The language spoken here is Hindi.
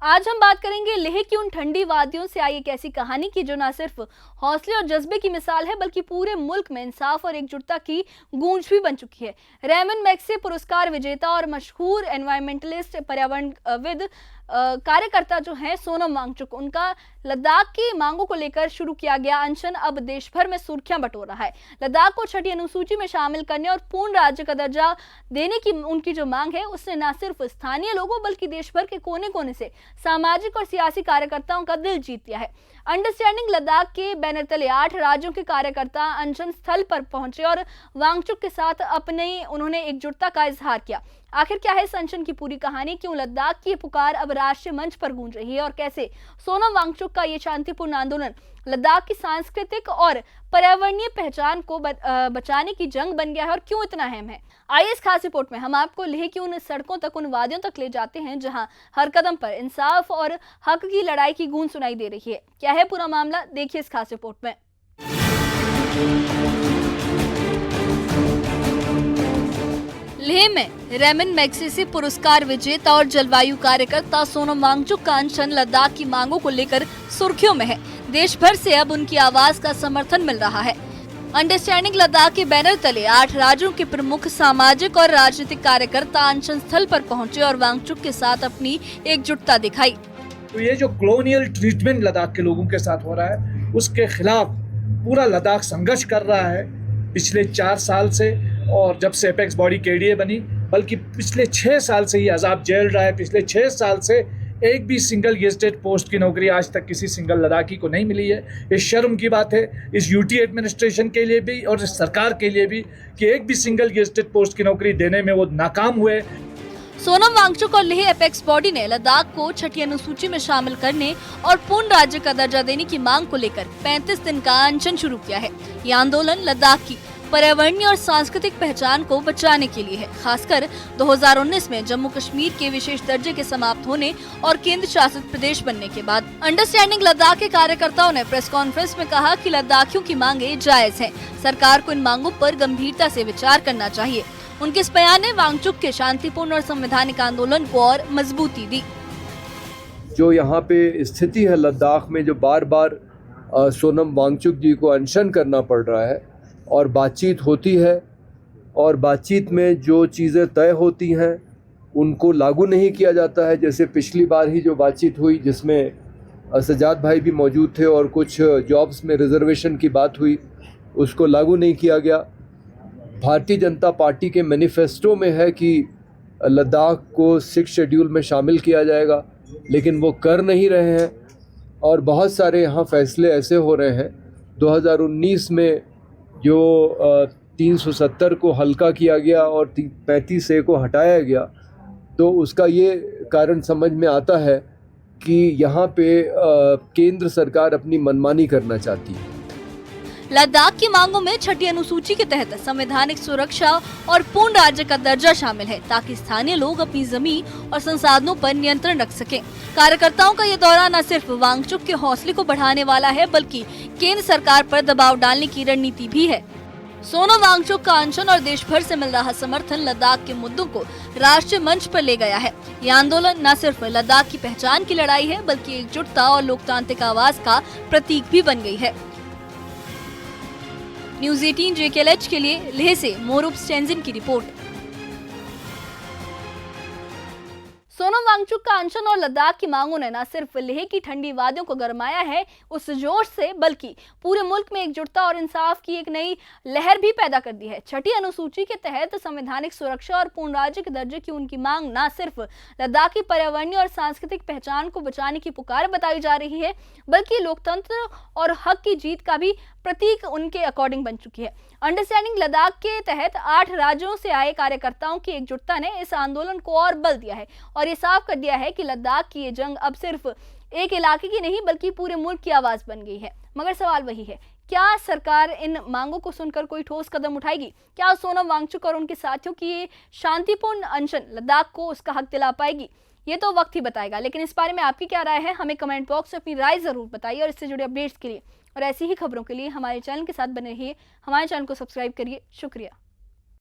आज हम बात करेंगे लेह की उन ठंडी वादियों से आई एक ऐसी कहानी की जो न सिर्फ हौसले और जज्बे की मिसाल है बल्कि पूरे मुल्क में इंसाफ और एकजुटता की गूंज भी बन चुकी है। रेमन मैग्सेसे पुरस्कार विजेता और मशहूर एनवायरमेंटलिस्ट पर्यावरणविद कार्यकर्ता जो हैं सोनम वांगचुक, उनका लद्दाख की मांगों को लेकर शुरू किया गया अनशन अब देश भर में सुर्खियां बटोर रहा है। लद्दाख को छठी अनुसूची में शामिल करने और पूर्ण राज्य का दर्जा देने की उनकी जो मांग है उसने न सिर्फ स्थानीय लोगों बल्कि देश भर के कोने कोने से सामाजिक और सियासी कार्यकर्ताओं का दिल जीत लिया है। अंडरस्टैंडिंग लद्दाख के बैनर तले 8 राज्यों के कार्यकर्ता अनशन स्थल पर पहुंचे और वांगचुक के साथ उन्होंने एकजुटता का इजहार किया। आखिर क्या है इस अनशन की पूरी कहानी, क्यों लद्दाख की पुकार अब राष्ट्रीय मंच पर गूंज रही है और कैसे सोनम वांगचुक का ये शांतिपूर्ण आंदोलन लद्दाख की सांस्कृतिक और पर्यावरणीय पहचान को बचाने की जंग बन गया है और क्यों इतना अहम है। आइए इस खास रिपोर्ट में हम आपको लेह की उन सड़कों तक, उन वादियों तक ले जाते हैं जहां हर कदम पर इंसाफ और हक की लड़ाई की गूंज सुनाई दे रही है। क्या है पूरा मामला, देखिए इस खास रिपोर्ट में। लेह में रेमन मैग्सेसे पुरस्कार विजेता और जलवायु कार्यकर्ता सोनम वांगचुक का अनशन लद्दाख की मांगों को लेकर सुर्खियों में है। देश भर से अब उनकी आवाज का समर्थन मिल रहा है। अंडरस्टैंडिंग लद्दाख के बैनर तले 8 राज्यों के प्रमुख सामाजिक और राजनीतिक कार्यकर्ता अनशन स्थल पर पहुंचे और वांगचुक के साथ अपनी एकजुटता दिखाई। तो ये जो कॉलोनियल ट्रीटमेंट लद्दाख के लोगों के साथ हो रहा है उसके खिलाफ पूरा लद्दाख संघर्ष कर रहा है पिछले 4 साल से, और जब से एपेक्स बॉडी केडीए बनी, बल्कि पिछले 6 साल से ये अजाब झेल रहा है। पिछले 6 साल से एक भी सिंगल गेजेटेड पोस्ट की नौकरी आज तक किसी सिंगल लद्दाखी को नहीं मिली है। ये शर्म की बात है इस यूटी एडमिनिस्ट्रेशन के लिए भी और इस सरकार के लिए भी कि एक भी सिंगल गेजेटेड पोस्ट की नौकरी देने में वो नाकाम हुए। सोनम वांगचुक और लेह एपेक्स बॉडी ने लद्दाख को छठी अनुसूची में शामिल करने और पूर्ण राज्य का दर्जा देने की मांग को लेकर 35 दिन का अनशन शुरू किया है। ये आंदोलन लद्दाख की पर्यावरणीय और सांस्कृतिक पहचान को बचाने के लिए है, खासकर 2019 में जम्मू कश्मीर के विशेष दर्जे के समाप्त होने और केंद्र शासित प्रदेश बनने के बाद। अंडरस्टैंडिंग लद्दाख के कार्यकर्ताओं ने प्रेस कॉन्फ्रेंस में कहा कि लद्दाखियों की मांगे जायज हैं। सरकार को इन मांगों पर गंभीरता से विचार करना चाहिए। उनके इस बयान ने वांगचुक के शांतिपूर्ण और संवैधानिक आंदोलन को और मजबूती दी। जो यहाँ पे स्थिति है लद्दाख में, जो बार बार सोनम वांगचुक जी को अनशन करना पड़ रहा है और बातचीत होती है और बातचीत में जो चीज़ें तय होती हैं उनको लागू नहीं किया जाता है। जैसे पिछली बार ही जो बातचीत हुई जिसमें सजाद भाई भी मौजूद थे और कुछ जॉब्स में रिजर्वेशन की बात हुई, उसको लागू नहीं किया गया। भारतीय जनता पार्टी के मैनिफेस्टो में है कि लद्दाख को 6 शेड्यूल में शामिल किया जाएगा, लेकिन वो कर नहीं रहे हैं। और बहुत सारे यहाँ फैसले ऐसे हो रहे हैं, 2019 में जो 370 को हल्का किया गया और 35A को हटाया गया, तो उसका ये कारण समझ में आता है कि यहाँ पे केंद्र सरकार अपनी मनमानी करना चाहती है। लद्दाख की मांगों में छठी अनुसूची के तहत संवैधानिक सुरक्षा और पूर्ण राज्य का दर्जा शामिल है ताकि स्थानीय लोग अपनी जमीन और संसाधनों पर नियंत्रण रख सकें। कार्यकर्ताओं का ये दौरा न सिर्फ वांगचुक के हौसले को बढ़ाने वाला है बल्कि केंद्र सरकार पर दबाव डालने की रणनीति भी है। सोनम वांगचुक का अनशन और देश भर से मिल रहा समर्थन लद्दाख के मुद्दों को राष्ट्रीय मंच पर ले गया है। ये आंदोलन न सिर्फ लद्दाख की पहचान की लड़ाई है बल्कि एकजुटता और लोकतांत्रिक आवाज का प्रतीक भी बन गई है। न्यूज़ 18 JKLH के लिए लेह से मोरूप स्टेंजिन की रिपोर्ट। सोनम वांगचुक का अनशन और लद्दाख की मांगों ने न सिर्फ लेह की ठंडी वादियों को गरमाया है उस जोश से, बल्कि पूरे मुल्क में एकजुटता और इंसाफ की एक नई लहर भी पैदा कर दी है। छठी अनुसूची के तहत संवैधानिक सुरक्षा और पूर्ण राज्य के दर्जे की उनकी मांग न सिर्फ लद्दाख की पर्यावरणीय और सांस्कृतिक पहचान को बचाने की पुकार बताई जा रही है बल्कि लोकतंत्र और हक की जीत का भी प्रतीक उनके अकॉर्डिंग बन चुकी है। अंडरस्टैंडिंग लद्दाख के तहत 8 राज्यों से आए कार्यकर्ताओं की एकजुटता ने इस आंदोलन को और बल दिया है और ये साफ कर दिया है कि लद्दाख की ये जंग अब सिर्फ एक इलाके की नहीं बल्कि पूरे मुल्क की आवाज बन गई है। मगर सवाल वही है, क्या सरकार इन मांगों को सुनकर कोई ठोस कदम उठाएगी? क्या सोनम वांगचुक और उनके साथियों की ये शांतिपूर्ण अनशन लद्दाख को उसका हक दिला पाएगी? ये तो वक्त ही बताएगा। लेकिन इस बारे में आपकी क्या राय है, हमें कमेंट बॉक्स में अपनी राय जरूर बताइए और इससे जुड़े अपडेट्स के लिए और ऐसी ही खबरों के लिए हमारे चैनल के साथ बने रहिए। हमारे चैनल को सब्सक्राइब करिए। शुक्रिया।